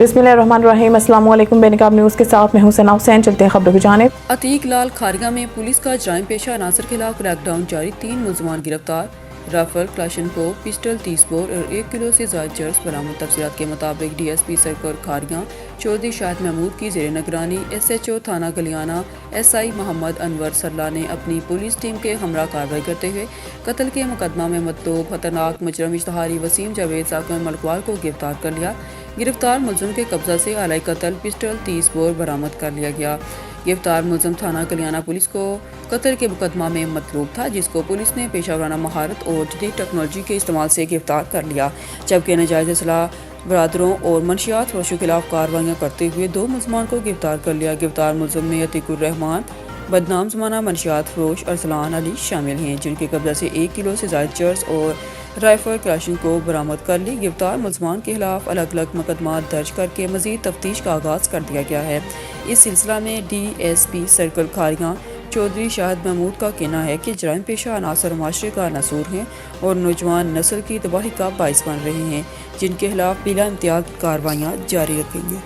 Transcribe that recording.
बिस्मिल्लाहिर्रहमानिर्रहीम। अस्सलाम वालेकुम। बेनकाब न्यूज़ के साथ मैं हूं सना हुसैन। चलते हैं खबरों की जानिब। अतीक लाल खारिगा में पुलिस का जराइम पेशा अनासर के खिलाफ क्रैकडाउन जारी, 3 मुलजमान गिरफ्तार। राइफल, क्लाशनकोव, पिस्टल, 30 बोर और 1 किलो से ज्यादा चर्स बरामद। तफसीलात के मुताबिक DSP सर्कल खारिगा चौधरी शाहिद महमूद की जेर निगरानी SHO थाना गलियाना SI मोहम्मद अनवर सरला ने अपनी पुलिस टीम के हमरा कार्रवाई करते हुए कत्ल के मुकदमा में मतलूब खतरनाक मुजरम इश्तहारी वसीम जावेद साकिब मलकवाल को गिरफ्तार कर लिया। गिरफ्तार मुलजिम के कब्जा से आलाई कत्ल पिस्टल, 30 बोर बरामद कर लिया गया। गिरफ्तार मुलजिम थाना कलियाना पुलिस को कत्ल के मुकदमा में मतलूब था, जिसको पुलिस ने पेशावराना महारत और जदीद टेक्नोलॉजी के इस्तेमाल से गिरफ्तार कर लिया। जबकि नाजायज़ असलाह बरादरों और मनशियात फरोशों के खिलाफ कार्रवाइयाँ करते हुए 2 मुलजमान को गिरफ्तार कर लिया। गिरफ्तार मुलजिम में अतीकुर रहमान, बदनाम ज़माना मनशियात फरोश अरसलान अली शामिल हैं, जिनके कब्जा से 1 किलो से ज़ायद चर्स और राइफल क्लाशन को बरामद कर ली। गिरफ्तार मुलजमान के खिलाफ अलग अलग मुकदमा दर्ज करके मजीद तफ्तीश का आगाज़ कर दिया गया है। इस सिलसिला में DSP सर्कल खारिगा चौधरी शाहिद महमूद का कहना है कि जराइम पेशा अनासर माशरे का नसूर हैं और नौजवान नस्ल की तबाही का बाइस बन रहे हैं, जिनके खिलाफ बिला इम्तियाज कार्रवाइयाँ जारी रखेंगे।